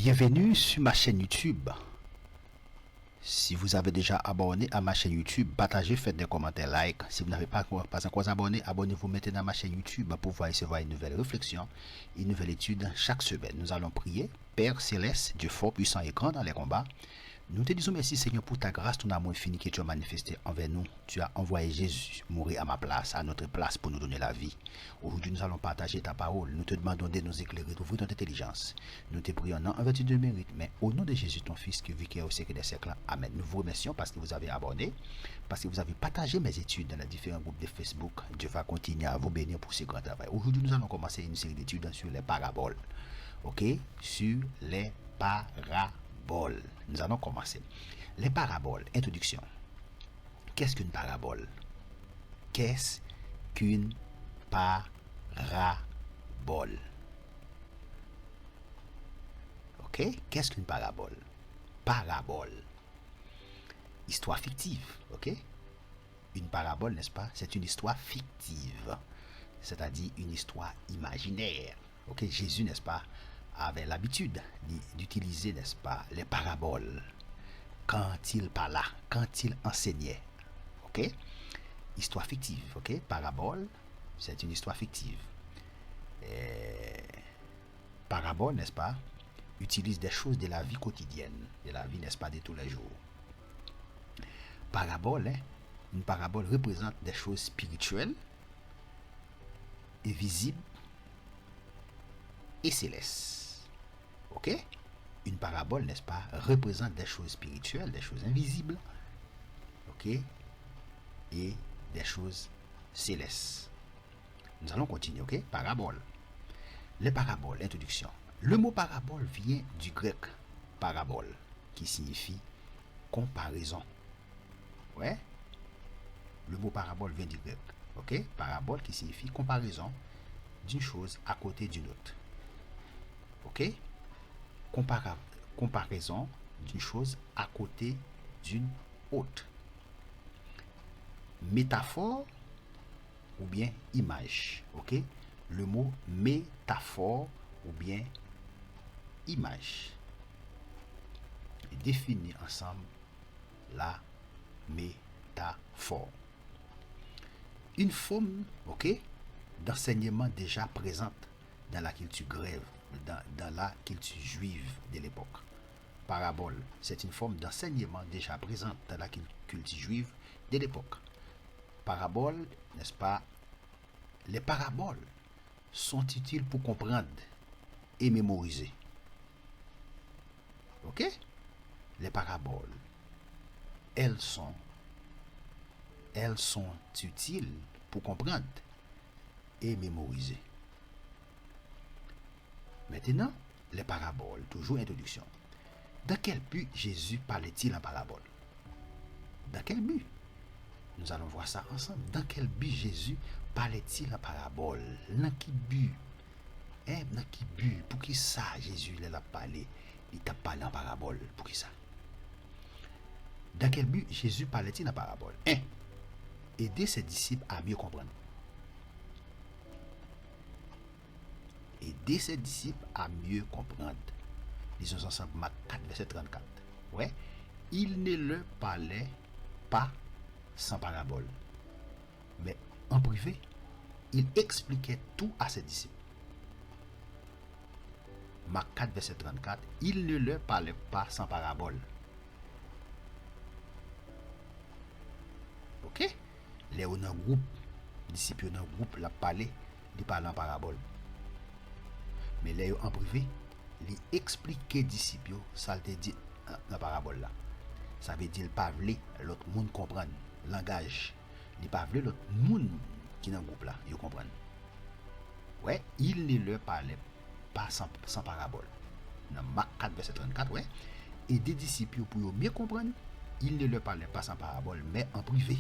Bienvenue sur ma chaîne YouTube. Si vous avez déjà abonné à ma chaîne YouTube, partagez, faites des commentaires, like. Si vous n'avez pas encore abonné, abonnez-vous maintenant à ma chaîne YouTube pour pouvoir recevoir une nouvelle réflexion, une nouvelle étude chaque semaine. Nous allons prier. Père Céleste, Dieu fort, puissant et grand dans les combats, nous te disons merci Seigneur pour ta grâce, ton amour infini que tu as manifesté envers nous. Tu as envoyé Jésus mourir à ma place, à notre place pour nous donner la vie. Aujourd'hui nous allons partager ta parole. Nous te demandons de nous éclairer, d'ouvrir notre intelligence. Nous te prions non en vertu de mérite, mais au nom de Jésus ton Fils qui vit qui est au siècle des siècles. Amen. Nous vous remercions parce que vous avez abonné, parce que vous avez partagé mes études dans les différents groupes de Facebook. Dieu va continuer à vous bénir pour ce grand travail. Aujourd'hui nous allons commencer une série d'études sur les paraboles. Ok? Sur les paraboles. Nous allons commencer. Les paraboles. Introduction. Qu'est-ce qu'une parabole? Qu'est-ce qu'une parabole? Ok? Qu'est-ce qu'une parabole? Parabole. Histoire fictive. Ok? Une parabole, n'est-ce pas? C'est une histoire fictive. C'est-à-dire une histoire imaginaire. Ok? Jésus, n'est-ce pas, avait l'habitude d'utiliser, n'est-ce pas, les paraboles quand il parlait, quand il enseignait. Ok? Histoire fictive. Ok? Parabole, c'est une histoire fictive. Parabole, n'est-ce pas, utilise des choses de la vie quotidienne, de la vie, n'est-ce pas, de tous les jours. Parabole, une parabole représente des choses spirituelles et visibles et célestes. Ok? Une parabole, n'est-ce pas, représente des choses spirituelles, des choses invisibles, ok, et des choses célestes. Nous allons continuer, ok? Parabole. Les paraboles, introduction. Le mot parabole vient du grec parabole, qui signifie comparaison. Ouais? Le mot parabole vient du grec, ok? Parabole qui signifie comparaison d'une chose à côté d'une autre. Ok? Comparaison d'une chose à côté d'une autre. Métaphore ou bien image. Ok? Le mot métaphore ou bien image. Définir ensemble la métaphore. Une forme, ok, d'enseignement déjà présente dans la culture grève, dans la culture juive de l'époque. Parabole, c'est une forme d'enseignement déjà présente dans la culture juive de l'époque. Parabole, n'est-ce pas? Les paraboles sont utiles pour comprendre et mémoriser. Ok? Les paraboles, elles sont utiles pour comprendre et mémoriser. Maintenant, les paraboles, toujours introduction. Dans quel but Jésus parlait-il en parabole? Dans quel but? Nous allons voir ça ensemble. Dans quel but Jésus parlait-il en parabole? Dans quel but? Dans quel but? Pour qui ça Jésus l'a parlé? Il t'a parlé en parabole. Pour qui ça? Dans quel but Jésus parlait-il en parabole? 1. Aider ses disciples à mieux comprendre. Aider ses disciples à mieux comprendre. Lisons ensemble Marc 4, verset 34. Ouais. Il ne leur parlait pas sans parabole, mais en privé, il expliquait tout à ses disciples. Marc 4, verset 34. Il ne leur parlait pas sans parabole. Ok? Les on un groupe, disciples dans un groupe, la parler, ils parlent en parabole. Mais les en privé, ils expliquaient disciples, ça te dit dans la parabole là. Ça veut dire pas vle l'autre monde comprendre langage. Il pas vle l'autre monde qui dans groupe là, ils comprennent. Ouais, il ne leur parlait pas sans parabole. Dans Marc 4 verset 34, ouais. Et des disciples pour mieux comprendre, il ne leur parlait pas sans parabole, mais en privé.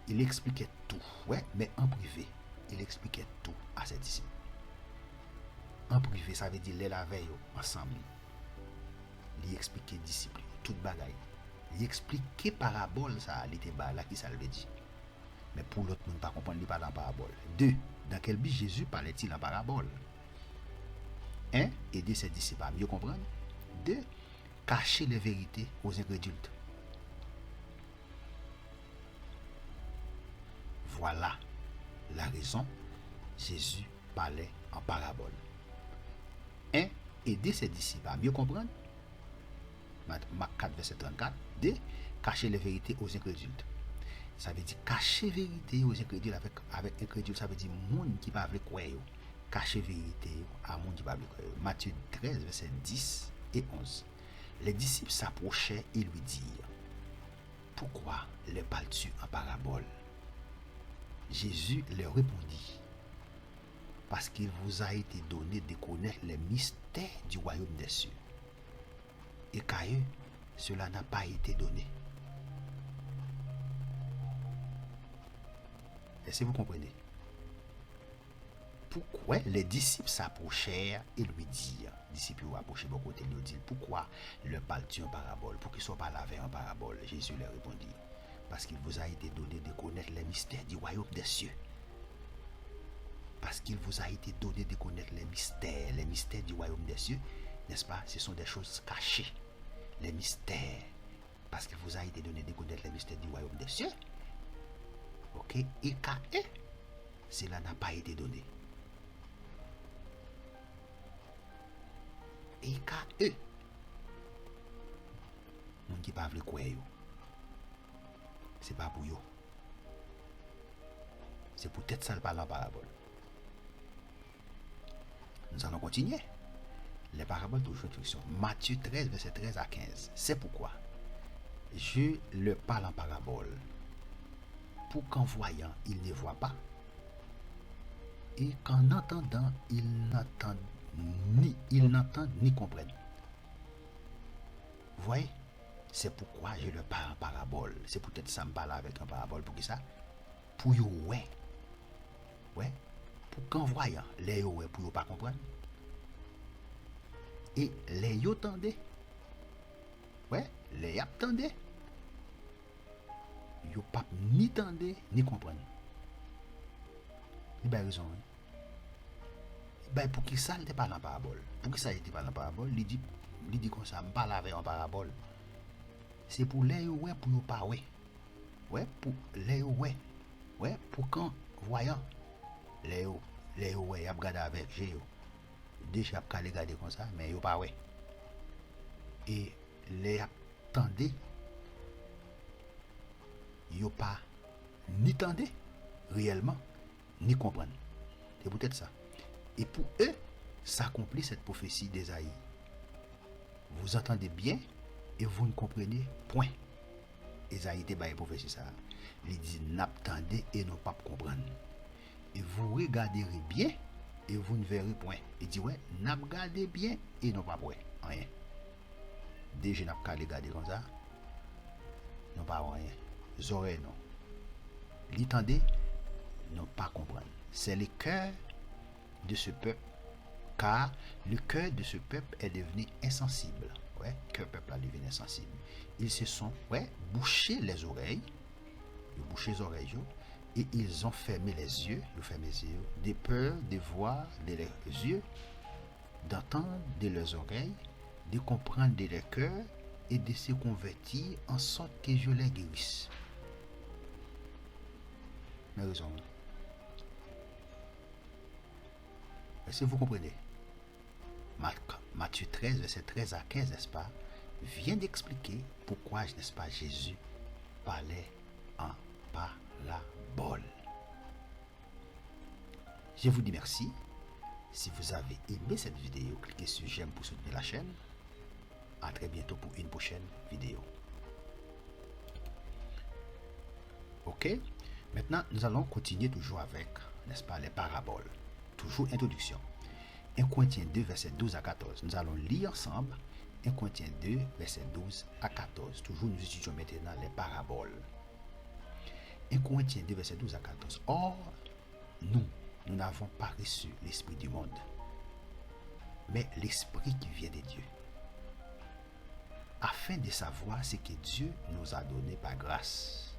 Il expliquait tout, ouais, mais en privé. Il expliquait tout à ses disciples. En privé, ça veut dire les la veille ensemble. Il expliquait disciples, toute bagaille. Il expliquait parabole, ça, il était là, qui ça le dit. Mais pour l'autre monde pas comprendre, il parle en parabole. 2. Dans quel but Jésus parlait-il en parabole? 1. Aider ses disciples à mieux comprendre. 2. Cacher les vérités aux incrédules. Voilà la raison. Jésus parlait en parabole. 1. Aider ses disciples à mieux comprendre. Marc 4, verset 34. 2. Cacher les vérités aux incrédules. Ça veut dire cacher vérité aux incrédules avec incrédule, ça veut dire monde qui ne veut pas croire. Cacher vérité à monde qui ne veut pas croire. Matthieu 13, verset 10 et 11. Les disciples s'approchaient et lui dirent: pourquoi les parles-tu en parabole? Jésus leur répondit: parce qu'il vous a été donné de connaître les mystères du royaume des cieux, et qu'à eux, cela n'a pas été donné. Est-ce que vous comprenez? Pourquoi les disciples s'approchèrent et lui dirent, disciples approchés de côté, lui dirent: pourquoi leur parles-tu en parabole? Pour qu'ils ne soient pas lavés en parabole. Jésus leur répondit: parce qu'il vous a été donné de connaître les mystères du royaume des cieux. Parce qu'il vous a été donné de connaître les mystères du royaume des cieux, n'est-ce pas? Ce sont des choses cachées, les mystères. Parce qu'il vous a été donné de connaître les mystères du royaume des cieux. Ok? Et qu'à eux, cela n'a pas été donné. Et qu'à eux, on ne dit pas le quoi, c'est pas pour eux. C'est peut-être ça le parle en parabole. Nous allons continuer. Les paraboles toujours instruction. Matthieu 13, verset 13 à 15. C'est pourquoi je leur parle en parabole, pour qu'en voyant, ils ne voient pas, et qu'en entendant, ils n'entendent ni comprennent. Vous voyez? C'est pourquoi je leur parle en parabole. C'est peut-être ça me parle avec un parabole. Pour qui ça? Pour yo ouais. Ouais. Pour qu'en voyant, les yo ouais, pour yo pas comprendre. Et les yo tendez. Ouais. Les yap tendez. Yo pas ni tendez, ni comprendre. Il a raison. Ben pour qui ça, il te parle en parabole? Pour qui ça, il te parle en parabole? Il dit comme ça, me parle avec en parabole. C'est pour les ouais, pour yo pas ouais. Ouais, pour les ouais. Ouais, pour quand voyant les ouais, y a regardé avec Géo. Déjà y a regarder comme ça, mais yo pas ouais. Et les attendez, yo pas ni tendez réellement, ni comprendre. C'est peut-être ça. Et pour eux, s'accomplit cette prophétie d'Ésaïe. Vous entendez bien et vous ne comprenez point. Ésaïe était une prophétie ça. Il dit n'attendez et non pas comprendre. Et vous regarderez bien et vous ne verrez point. Il dit ouais, n'regardez bien et non pas point. Rien. Déjà n'a pas regarder comme ça. Non pas rien. Les oreilles non. L'entendez, non pas comprendre. C'est le cœur de ce peuple, car le cœur de ce peuple est devenu insensible. Ouais, que le peuple a devenu insensible. Ils se sont bouchés les oreilles, et ils ont fermé les yeux, de peur de voir de leurs yeux, d'entendre de leurs oreilles, de comprendre de leur cœur et de se convertir en sorte que je les guérisse. Mais raison. Est-ce que vous comprenez? Matthieu 13, verset 13 à 15, n'est-ce pas, vient d'expliquer pourquoi, n'est-ce pas, Jésus parlait en parabole. Je vous dis merci. Si vous avez aimé cette vidéo, cliquez sur j'aime pour soutenir la chaîne. À très bientôt pour une prochaine vidéo. Ok? Maintenant, nous allons continuer toujours avec, n'est-ce pas, les paraboles. Toujours introduction. 1 Corinthiens 2, verset 12 à 14. Nous allons lire ensemble 1 Corinthiens 2, verset 12 à 14. Toujours nous étudions maintenant les paraboles. 1 Corinthiens 2, verset 12 à 14. Or, nous n'avons pas reçu l'esprit du monde, mais l'esprit qui vient de Dieu, afin de savoir ce que Dieu nous a donné par grâce.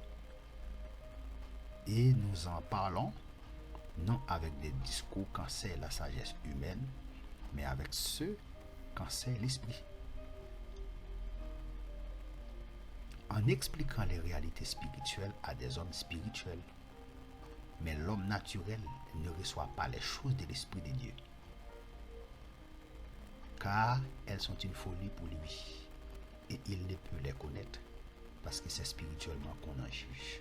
Et nous en parlons non avec des discours quand c'est la sagesse humaine, mais avec ceux qu'en sait l'esprit. En expliquant les réalités spirituelles à des hommes spirituels, mais l'homme naturel ne reçoit pas les choses de l'Esprit de Dieu, car elles sont une folie pour lui, et il ne peut les connaître, parce que c'est spirituellement qu'on en juge.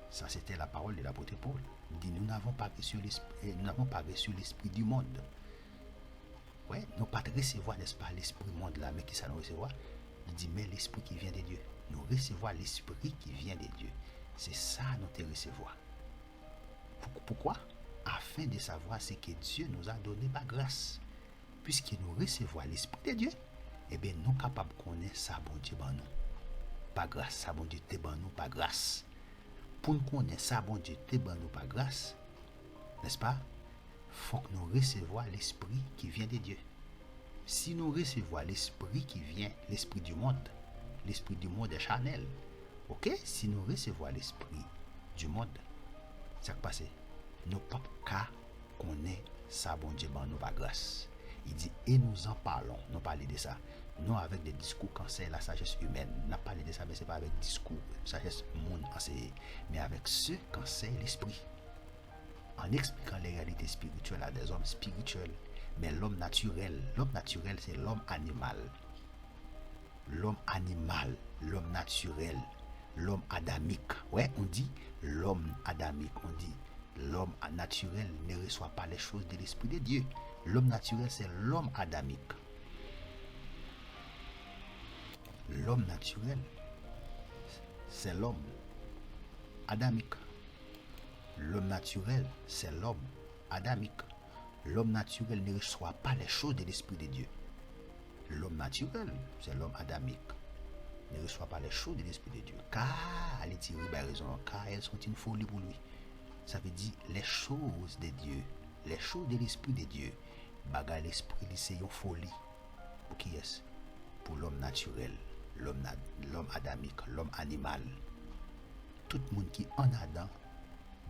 Ça, c'était la parole de l'apôtre Paul. Il dit, nous n'avons pas reçu l'esprit du monde. Ouais, nous pas de recevoir, n'est-ce pas, l'esprit du monde là, mais qui ça nous recevoir? Il dit, mais l'esprit qui vient de Dieu. Nous recevons l'esprit qui vient de Dieu. C'est ça nous te recevoir. Pourquoi? Afin de savoir ce que Dieu nous a donné par grâce. Puisque nous recevons l'esprit de Dieu, eh bien, nous sommes capables de connaître ça, bon Dieu, ban nous. Par grâce, ça, bon Dieu, te ban nous par grâce. Pour nous connaître ça, bon Dieu, te ban nous par grâce, n'est-ce pas? Il faut que nous recevions l'esprit qui vient de Dieu. Si nous recevons l'esprit qui vient, l'esprit du monde est charnel. Ok? Si nous recevons l'esprit du monde, ça qui passe, nous pas qu'à connaître ça, bon Dieu, ban nous par grâce. Il dit, et nous en parlons, nous parlons de ça, non avec des discours qu'enseigne la sagesse humaine, n'a parlé de ça, mais c'est pas avec discours, sagesse monde enseigné, mais avec ceux qu'enseigne l'esprit. En expliquant les réalités spirituelles à des hommes spirituels, mais l'homme naturel c'est l'homme animal. L'homme animal, l'homme naturel, l'homme adamique. Ouais, on dit l'homme adamique, on dit l'homme naturel ne reçoit pas les choses de l'Esprit de Dieu. L'homme naturel, c'est l'homme adamique. L'homme naturel, c'est l'homme adamique. L'homme naturel, c'est l'homme adamique. L'homme naturel ne reçoit pas les choses de l'Esprit de Dieu. L'homme naturel, c'est l'homme adamique, ne reçoit pas les choses de l'Esprit de Dieu. Car, elle dit, oui, ben raison, car elles sont une folie pour lui. Ça veut dire les choses de Dieu, les choses de l'Esprit de Dieu. Bagarre l'Esprit, c'est une folie. Pour qui est-ce? Pour l'homme naturel, l'homme adamique, l'homme animal. Tout le monde qui en Adam,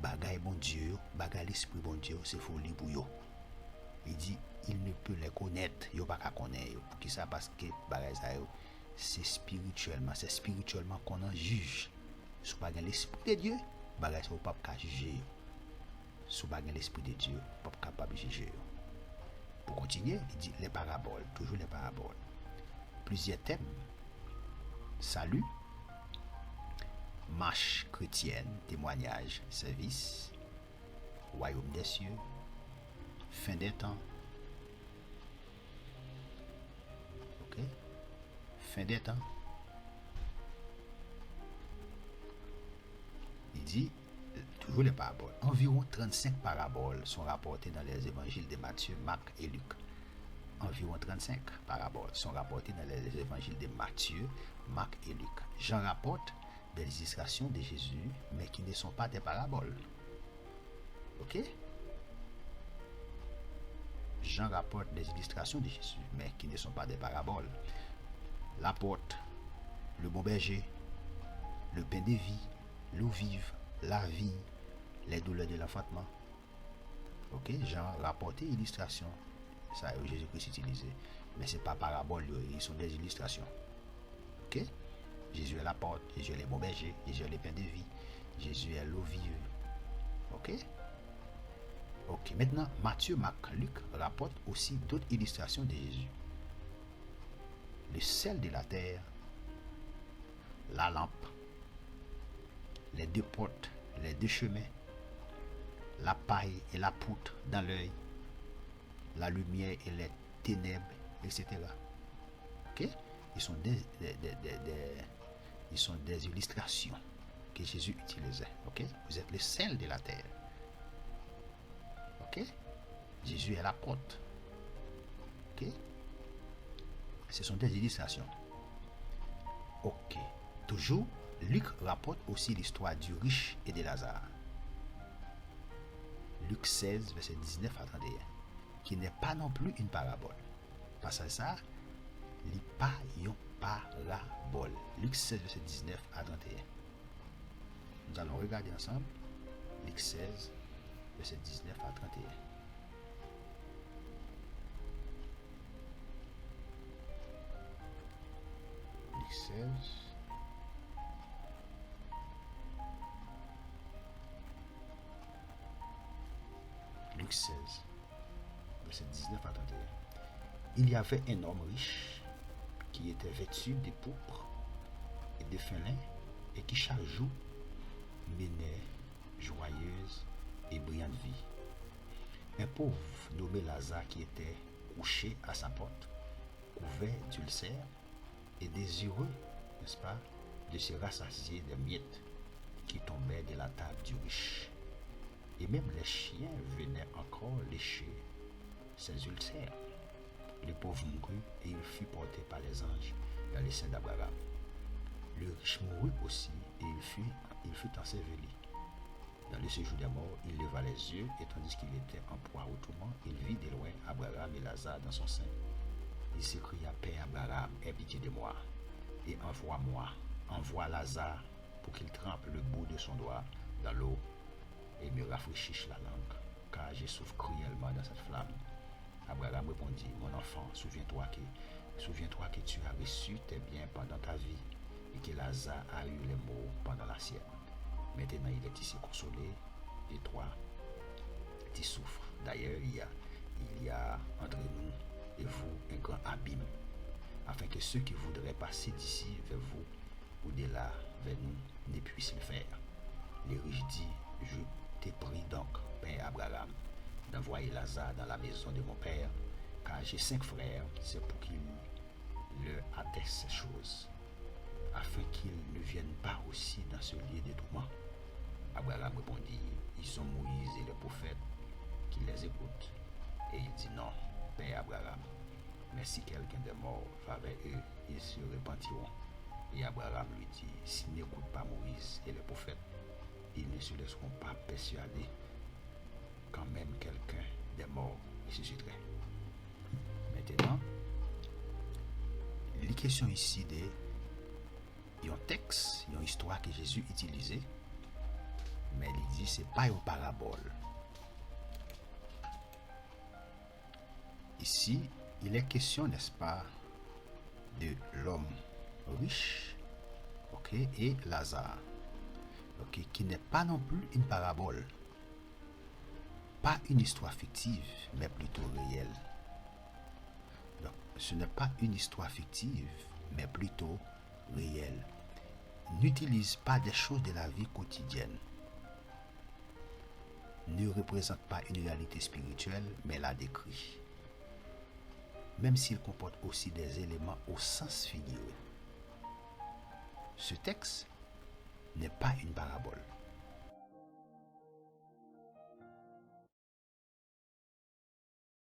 bagaille bon Dieu, bagaille l'Esprit bon Dieu, c'est folie pour eux. Il dit, il ne peut les connaître, il ne peut pas connaître. Pour qui ça? Parce que bagaille ça, c'est spirituellement qu'on en juge. Si vous n'avez pas l'Esprit de Dieu, bagaille ça, vous ne pouvez pas juger. Si vous n'avez pas l'Esprit de Dieu, vous ne pouvez pas capable de juger. Pour continuer, il dit les paraboles, toujours les paraboles. Plusieurs thèmes. Salut, marche chrétienne, témoignage, service, royaume des cieux, fin des temps. Ok? Fin des temps. Il dit, toujours les paraboles. Environ 35 paraboles sont rapportées dans les évangiles de Matthieu, Marc et Luc. Environ 35 paraboles sont rapportées dans les évangiles de Matthieu, Marc et Luc. Jean rapporte des illustrations de Jésus, mais qui ne sont pas des paraboles. Ok? Jean rapporte des illustrations de Jésus, mais qui ne sont pas des paraboles. La porte, le bon berger, le pain de vie, l'eau vive, la vie, les douleurs de l'enfantement. Ok? Jean rapporte illustration. Ça, Jésus-Christ utilisé. Mais ce n'est pas parabole, ils sont des illustrations. Ok? Jésus est la porte, Jésus est le bon berger, Jésus est le pain de vie, Jésus est l'eau vive. Ok? Ok, maintenant, Matthieu, Marc, Luc rapportent aussi d'autres illustrations de Jésus. Le sel de la terre, la lampe, les deux portes, les deux chemins, la paille et la poutre dans l'œil, la lumière et les ténèbres, etc. Ok? Ils sont des illustrations que Jésus utilisait. Ok? Vous êtes le sel de la terre. Ok? Jésus est la porte. Ok? Ce sont des illustrations. Ok. Toujours, Luc rapporte aussi l'histoire du riche et de Lazare. Luc 16, verset 19 à 31. Qui n'est pas non plus une parabole. Parce que ça, il n'est pas une parabole. Luc 16, verset 19 à 31. Nous allons regarder ensemble. Luc 16, verset 19 à 31. Luc 16. Luc 16, verset 19 à 31. Il y avait un homme riche qui était vêtu de pourpre et de fin lin et qui chaque jour menait joyeuse et brillante vie. Un pauvre nommé Lazare qui était couché à sa porte, couvert d'ulcères et désireux, n'est-ce pas, de se rassasier des miettes qui tombaient de la table du riche. Et même les chiens venaient encore lécher ses ulcères. Le pauvre mourut et il fut porté par les anges dans les seins d'Abraham. Le riche mourut aussi et il fut enseveli. Dans le séjour des morts, il leva les yeux et tandis qu'il était en proie au tourment, il vit de loin Abraham et Lazare dans son sein. Il s'écria: Père Abraham, aie pitié de moi et envoie Lazare pour qu'il trempe le bout de son doigt dans l'eau et me rafraîchisse la langue, car je souffre cruellement dans cette flamme. Abraham répondit: Mon enfant, souviens-toi que tu as reçu tes biens pendant ta vie et que Lazare a eu les maux pendant la sienne. Maintenant il est ici consolé et toi tu souffres. D'ailleurs il y a entre nous et vous un grand abîme, afin que ceux qui voudraient passer d'ici vers vous ou de là vers nous ne puissent le faire. Le riche dit: Je t'ai pris donc, Père Abraham, d'envoyer Lazare dans la maison de mon père, car j'ai 5 frères, c'est pour qu'ils leur attestent ces choses, afin qu'ils ne viennent pas aussi dans ce lieu de tourment. Abraham répondit: Ils sont Moïse et les prophètes qui les écoutent. Et il dit: Non, Père Abraham, mais si quelqu'un des morts va vers eux, ils se repentiront. Et Abraham lui dit: S'ils n'écoutent pas Moïse et les prophètes, ils ne se laisseront pas persuader quand même quelqu'un des morts ressusciterait. Maintenant, les questions ici de un texte, une histoire que Jésus utilisait, mais il dit c'est pas une parabole. Ici, il est question, n'est-ce pas, de l'homme riche, ok, et Lazare, ok, qui n'est pas non plus une parabole, pas une histoire fictive, mais plutôt réelle. Donc, ce n'est pas une histoire fictive, mais plutôt réelle. N'utilise pas des choses de la vie quotidienne. Ne représente pas une réalité spirituelle, mais la décrit. Même s'il comporte aussi des éléments au sens figuré. Ce texte n'est pas une parabole.